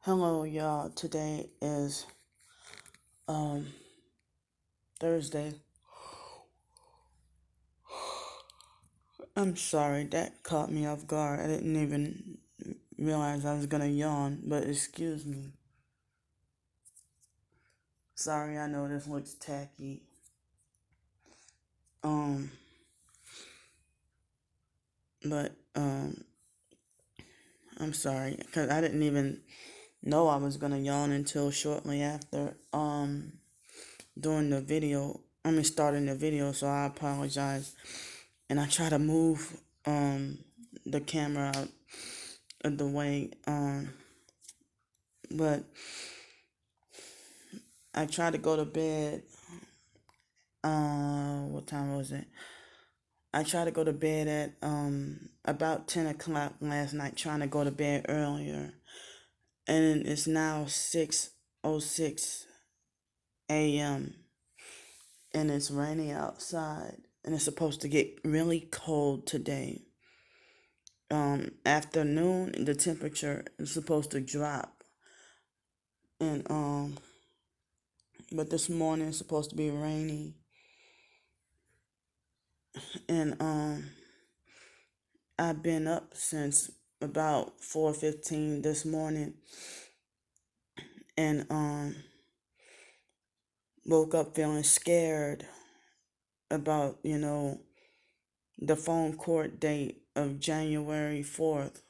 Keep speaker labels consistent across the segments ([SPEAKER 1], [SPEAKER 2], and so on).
[SPEAKER 1] Hello, y'all. Today is um Thursday. I'm sorry, that caught me off guard. I didn't even realize I was gonna yawn, but excuse me. Sorry, I know this looks tacky. Um, but I'm sorry because I didn't even know I was gonna yawn until shortly after doing the video. Starting the video, so I apologize. And I try to move the camera out of the way. But I tried to go to bed. What time was it? I tried to go to bed at about 10 o'clock last night, trying to go to bed earlier, and it's now 6:06 a.m. and it's raining outside, and it's supposed to get really cold today. Afternoon, the temperature is supposed to drop, and but this morning it's supposed to be rainy, and I've been up since about 4:15 this morning, and woke up feeling scared about the phone court date of January 4th.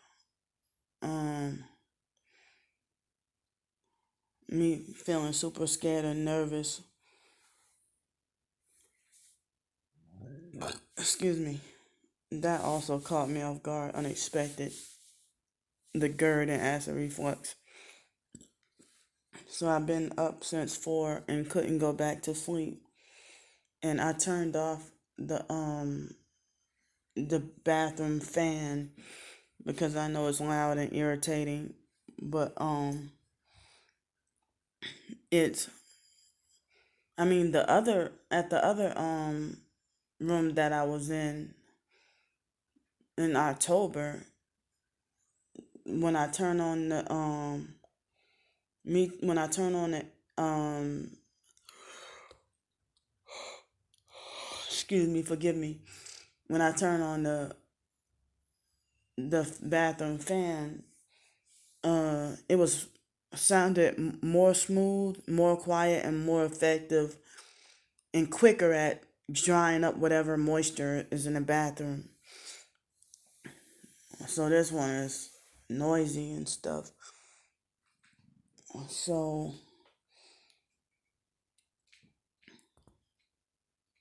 [SPEAKER 1] Um, Me feeling super scared and nervous. Excuse me. That also caught me off guard, unexpected. The GERD and acid reflux. So I've been up since 4 and couldn't go back to sleep. And I turned off the bathroom fan because I know it's loud and irritating. But it's the other at the other room that I was in October, when I turn on the when I turn on it excuse me, forgive me. When I turn on the bathroom fan, it was sounded more smooth, more quiet, and more effective and quicker at drying up whatever moisture is in the bathroom. So this one is noisy and stuff. So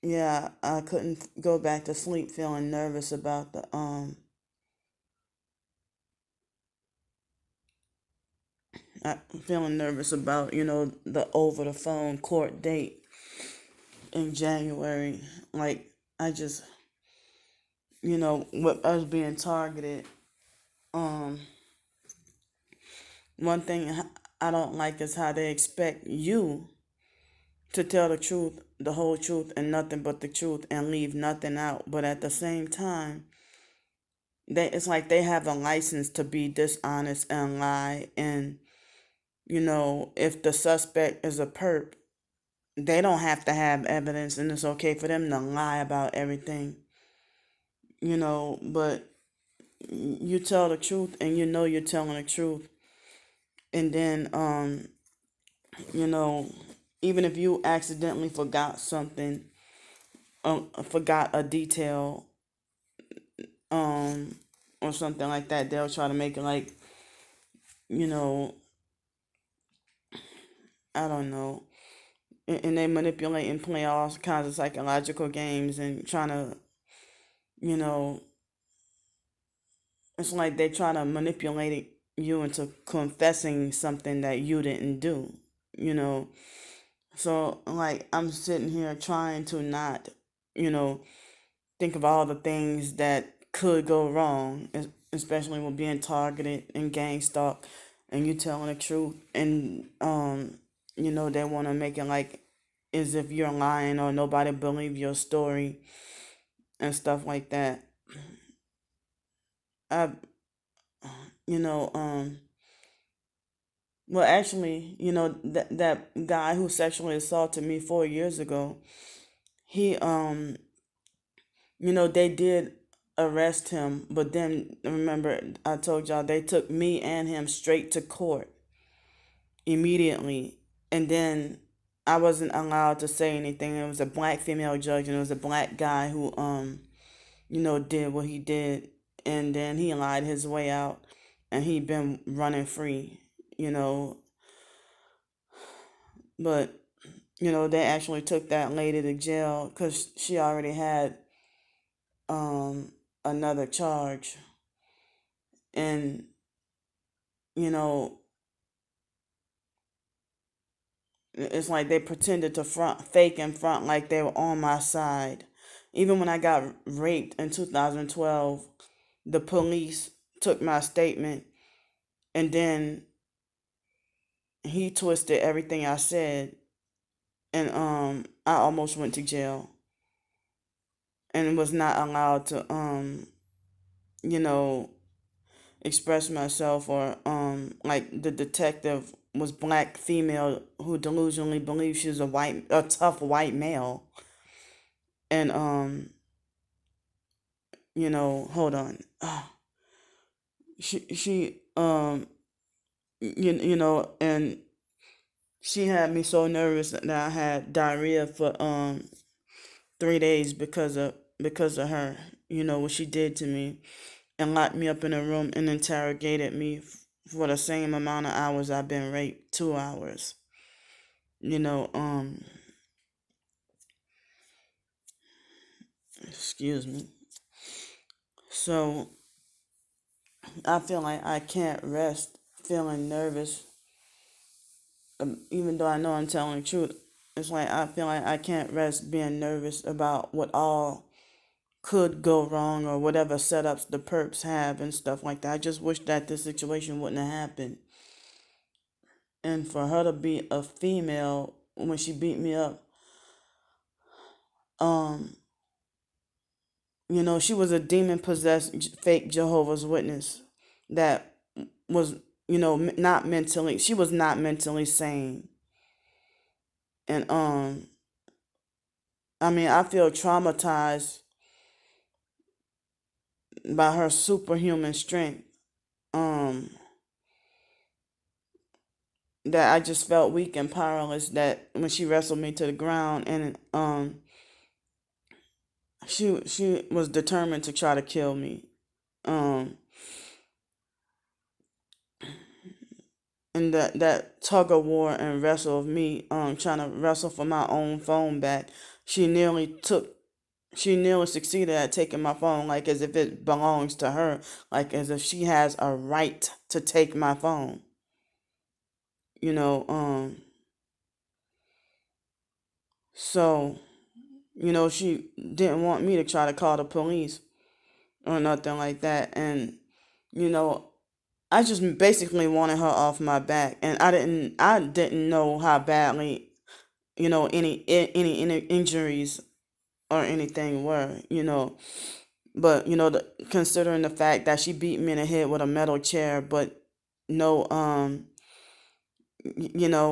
[SPEAKER 1] yeah, I couldn't go back to sleep feeling nervous about feeling nervous about the over the phone court date in January. Like I just with us being targeted. Um, One thing I don't like is how they expect you to tell the truth, the whole truth, and nothing but the truth, and leave nothing out. But at the same time, it's like they have a license to be dishonest and lie. And if the suspect is a perp, they don't have to have evidence, and it's okay for them to lie about everything. But you tell the truth, and you're telling the truth, and then you know, even if you accidentally forgot something, forgot a detail, um, or something like that, they'll try to make it like, you know, I don't know, and they manipulate and play all kinds of psychological games and trying to, you know, it's like they try to manipulate you into confessing something that you didn't do, you know. So like I'm sitting here trying to not, you know, think of all the things that could go wrong, especially with being targeted and gang stalked, and you telling the truth, and they want to make it like as if you're lying or nobody believe your story and stuff like that. I, you know, Well, actually, that guy who sexually assaulted me 4 years ago, he they did arrest him, but then remember I told y'all they took me and him straight to court immediately, and then I wasn't allowed to say anything. It was a black female judge, and it was a black guy who did what he did, and then he lied his way out, and he been running free, you know. But they actually took that lady to jail because she already had another charge, and you know it's like they pretended to fake and front like they were on my side. Even when I got raped in 2012, the police took my statement, and then he twisted everything I said, and I almost went to jail and was not allowed to you know express myself, or like the detective was black female who delusionally believed she was a tough white male, and hold on. She and she had me so nervous that I had diarrhea for 3 days because of her, what she did to me, and locked me up in a room and interrogated me for the same amount of hours I've been raped, 2 hours. You know, excuse me. So I feel like I can't rest feeling nervous, even though I know I'm telling the truth. It's like I feel like I can't rest being nervous about what all could go wrong, or whatever setups the perps have and stuff like that. I just wish that this situation wouldn't have happened. And for her to be a female when she beat me up, um, she was a demon possessed fake Jehovah's Witness that was, not mentally, she was not mentally sane. And I mean, I feel traumatized by her superhuman strength. Um, that I just felt weak and powerless, that when she wrestled me to the ground, and she was determined to try to kill me. Um and that tug of war and wrestle of me trying to wrestle for my own phone back, she nearly took she nearly succeeded at taking my phone, like as if it belongs to her, like as if she has a right to take my phone. You know, so she didn't want me to try to call the police or nothing like that. And you know I just basically wanted her off my back, and I didn't know how badly any injuries or anything were, but considering the fact that she beat me in the head with a metal chair, but no,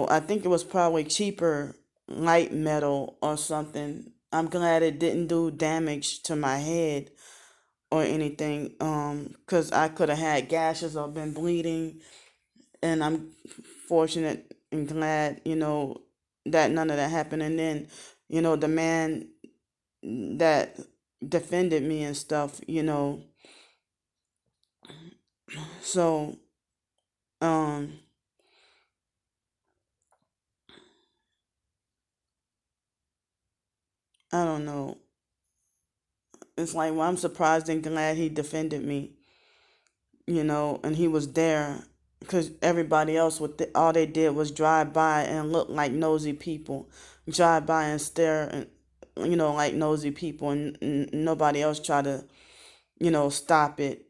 [SPEAKER 1] I think it was probably cheaper light metal or something. I'm glad it didn't do damage to my head or anything, because I could have had gashes or been bleeding, and I'm fortunate and glad, that none of that happened. And then, the man that defended me and stuff, so um I don't know. It's like, well, I'm surprised and glad he defended me, and he was there, because everybody else, all they did was drive by and look like nosy people, drive by and stare, and like nosy people, and nobody else tried to stop it.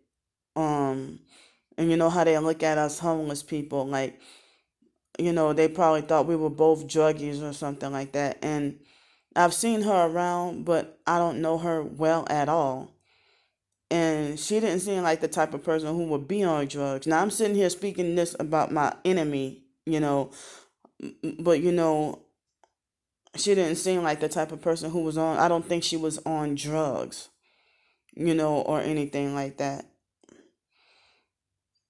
[SPEAKER 1] um and you know how they look at us homeless people, like, they probably thought we were both druggies or something like that. And I've seen her around, but I don't know her well at all. And she didn't seem like the type of person who would be on drugs. Now I'm sitting here speaking this about my enemy, you know. But she didn't seem like the type of person who was on. I don't think she was on drugs, or anything like that.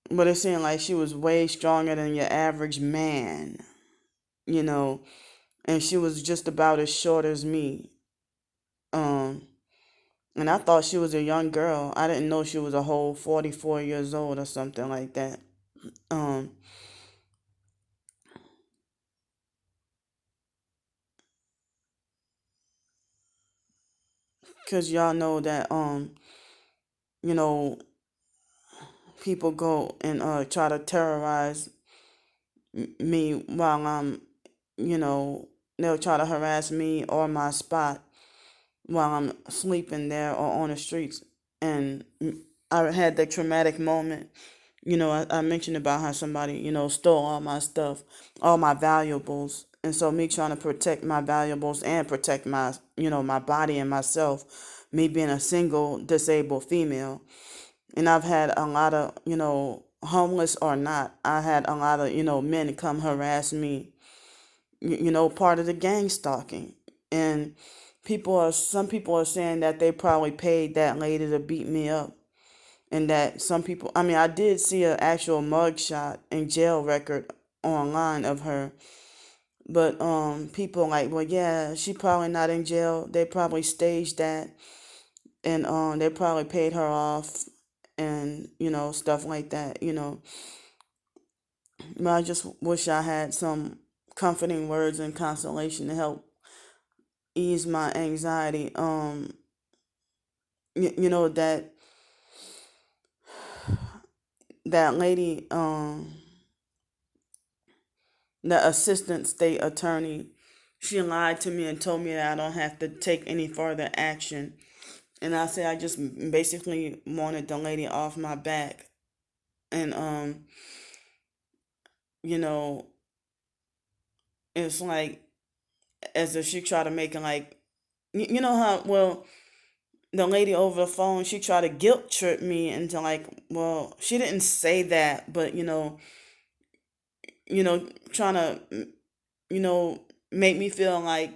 [SPEAKER 1] But it seemed like she was way stronger than your average man, you know, and she was just about as short as me. Um, and I thought she was a young girl. I didn't know she was a whole 44 years old or something like that. Um, cause y'all know that you know, people go and try to terrorize me while you know, they'll try to harass me or my spot while I'm sleeping there or on the streets. And I had that traumatic moment. I mentioned about how somebody, stole all my stuff, all my valuables. And so me trying to protect my valuables and protect my body and myself, me being a single disabled female. And I've had a lot of, homeless or not, I had a lot of, men come harass me, part of the gang stalking. And some people are saying that they probably paid that lady to beat me up. And that some people, I mean, I did see an actual mugshot and jail record online of her. But people are like, well, yeah, she probably not in jail. They probably staged that, and they probably paid her off, and stuff like that. But I just wish I had some comforting words and consolation to help ease my anxiety. That lady, the assistant state attorney, she lied to me and told me that I don't have to take any further action. And I said I just basically wanted the lady off my back. And you know, it's like as if she tried to make it like, you know how, well, the lady over the phone, she tried to guilt trip me into like, well, she didn't say that, but trying to, you know, make me feel like,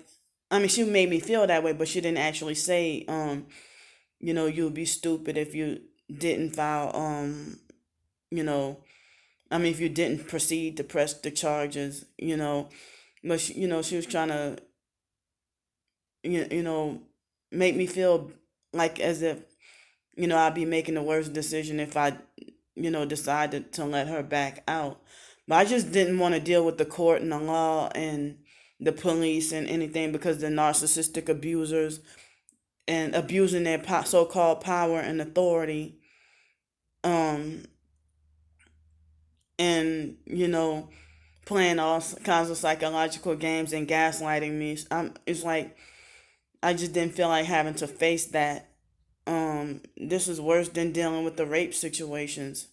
[SPEAKER 1] I mean, she made me feel that way, but she didn't actually say, you would be stupid if you didn't file, you know, I mean, if you didn't proceed to press the charges, but she was trying to, you know, make me feel like as if, I'd be making the worst decision if I, decided to let her back out. But I just didn't want to deal with the court and the law and the police and anything because the narcissistic abusers and abusing their so-called power and authority, um, and playing all kinds of psychological games and gaslighting me. It's like I just didn't feel like having to face that. This is worse than dealing with the rape situations.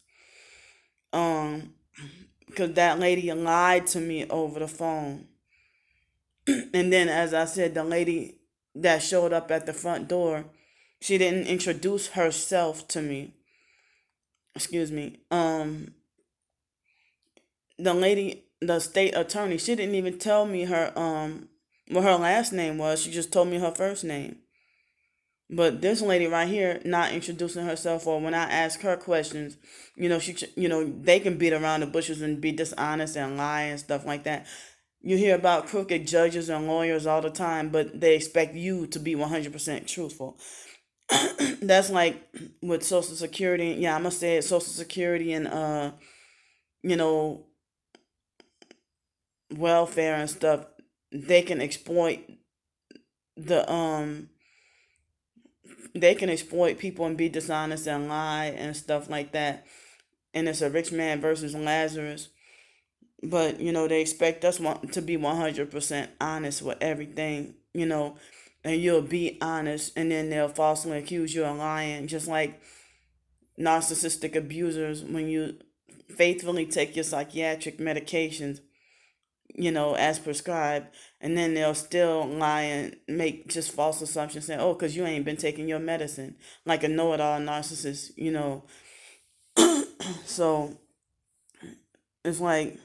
[SPEAKER 1] Um, because that lady lied to me over the phone. And then, as I said, the lady that showed up at the front door, she didn't introduce herself to me. Excuse me. The lady, the state attorney, she didn't even tell me her what her last name was. She just told me her first name. But this lady right here, not introducing herself, or when I ask her questions, they can beat around the bushes and be dishonest and lie and stuff like that. You hear about crooked judges and lawyers all the time, but they expect you to be 100% truthful. That's like with Social Security. Yeah, I must say it, Social Security and you know, welfare and stuff. They can exploit the they can exploit people and be dishonest and lie and stuff like that. And it's a rich man versus Lazarus. But they expect us to be 100% honest with everything, and you'll be honest, and then they'll falsely accuse you of lying, just like narcissistic abusers. When you faithfully take your psychiatric medications, as prescribed, and then they'll still lie and make just false assumptions, saying, "Oh, because you ain't been taking your medicine," like a know-it-all narcissist, So it's like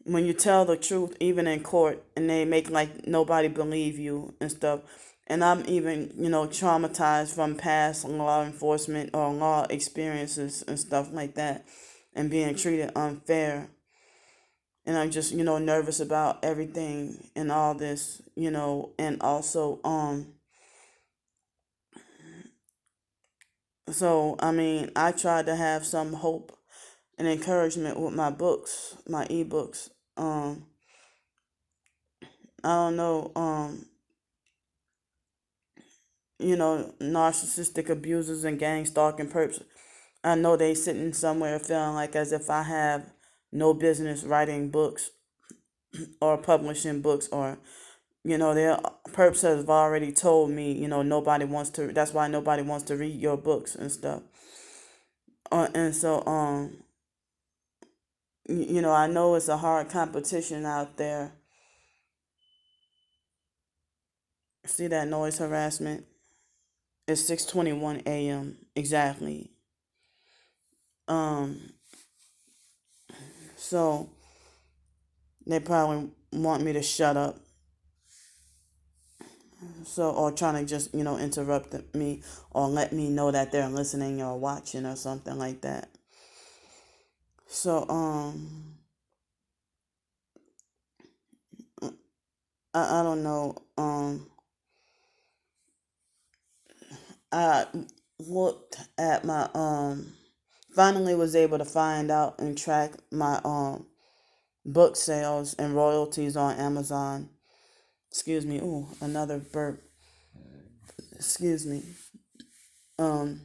[SPEAKER 1] when you tell the truth, even in court, and they make like nobody believe you and stuff. And I'm even, traumatized from past law enforcement or law experiences and stuff like that, and being treated unfair. And I'm just, nervous about everything and all this, and also, so I mean, I tried to have some hope and encouragement with my books, my ebooks. Um, I don't know, narcissistic abusers and gang stalking perps. I know they sitting somewhere feeling like as if I have no business writing books or publishing books, or their perps have already told me, nobody wants to. That's why nobody wants to read your books and stuff. And so, I know it's a hard competition out there. See that noise harassment? It's 6:21 a.m. exactly. Um, so they probably want me to shut up. So, or trying to just, interrupt me or let me know that they're listening or watching or something like that. So, I don't know. I looked at my, finally was able to find out and track my, book sales and royalties on Amazon. Excuse me. Ooh, another burp. Excuse me. Um,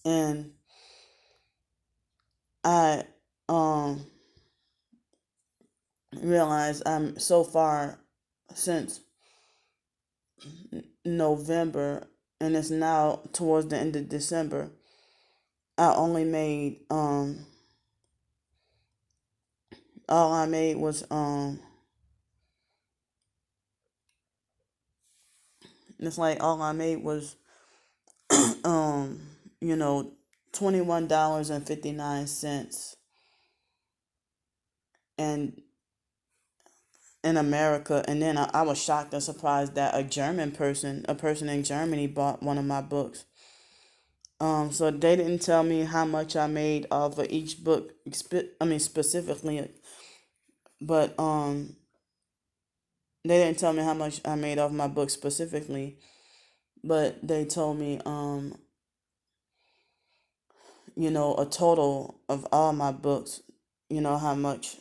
[SPEAKER 1] and I, um, realized I'm so far since November, and it's now towards the end of December. I only made all I made was it's like all I made was um you know $21.59, and in America. And then I was shocked and surprised that a person in Germany bought one of my books. So they didn't tell me how much I made off of each book, I mean specifically, but they didn't tell me how much I made off my book specifically, but they told me a total of all my books, how much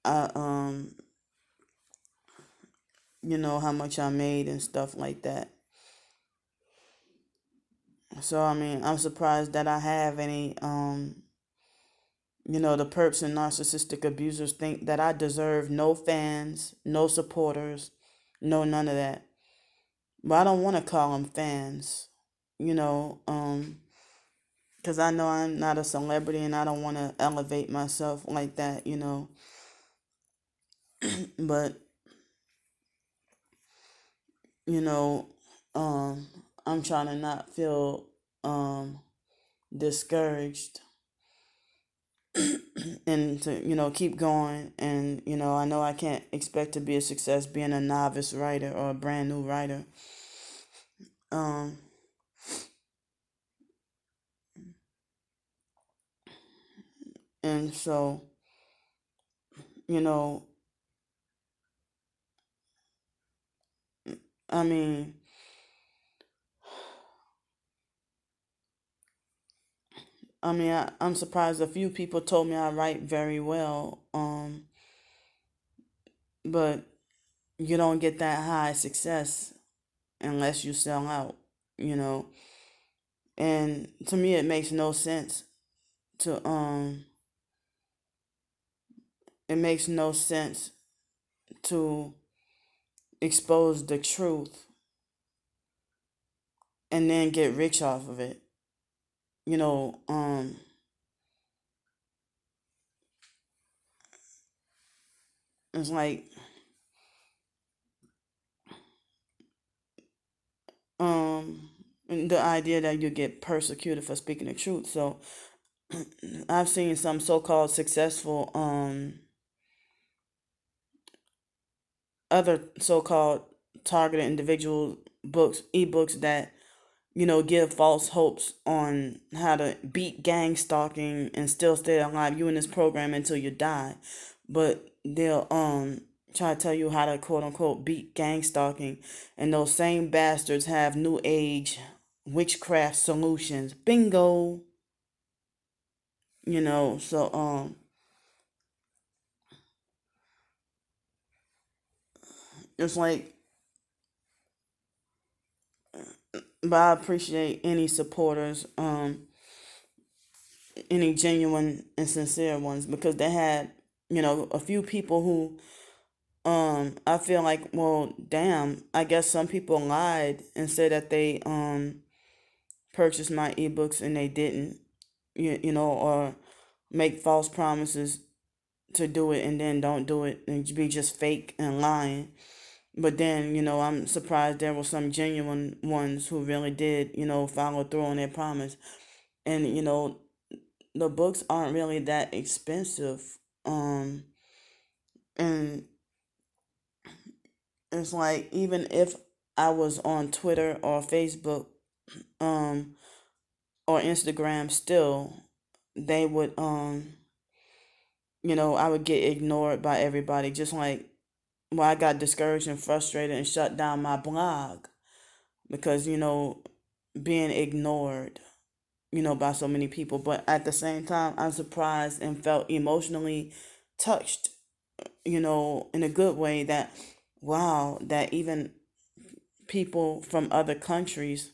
[SPEAKER 1] I how much I made and stuff like that. So I mean, I'm surprised that I have any the perps and narcissistic abusers think that I deserve no fans, no supporters, no none of that. But I don't want to call them fans, you know, because I know I'm not a celebrity and I don't want to elevate myself like that. But, you know, um, I'm trying to not feel um, discouraged and to, keep going. And, I know I can't expect to be a success being a novice writer or a brand new writer. Um, and so, you know, I mean, I'm surprised a few people told me I write very well. But you don't get that high success unless you sell out, you know. And to me, it makes no sense to it makes no sense to expose the truth and then get rich off of it. You know, it's like the idea that you get persecuted for speaking the truth. So I've seen some so-called successful other so-called targeted individual books, ebooks that give false hopes on how to beat gang stalking and still stay alive. You in this program until you die, but they'll try to tell you how to quote unquote beat gang stalking, and those same bastards have new age witchcraft solutions. Bingo. So it's like, but I appreciate any supporters, any genuine and sincere ones, because they had, a few people who, I feel like, well, damn, I guess some people lied and said that they purchased my ebooks and they didn't, or make false promises to do it and then don't do it and be just fake and lying. But then, I'm surprised there were some genuine ones who really did, follow through on their promise. And, the books aren't really that expensive. And it's like, even if I was on Twitter or Facebook, um, or Instagram still, they would, I would get ignored by everybody. Just like, well, I got discouraged and frustrated and shut down my blog because, being ignored, by so many people. But at the same time, I'm surprised and felt emotionally touched, in a good way, that, wow, that even people from other countries,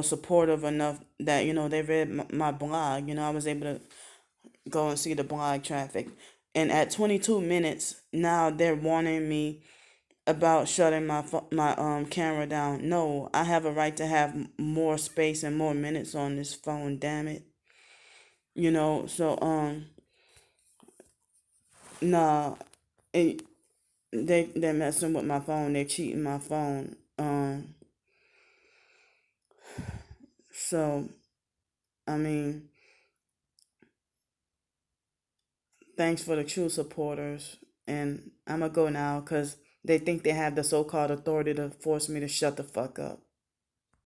[SPEAKER 1] supportive enough that, they read my blog. I was able to go and see the blog traffic. And at 22 minutes, now they're warning me about shutting my camera down. No, I have a right to have more space and more minutes on this phone, damn it. So nah, it, they're messing with my phone. They're cheating my phone. So I mean, thanks for the true supporters, and I'm gonna go now because they think they have the so-called authority to force me to shut the fuck up.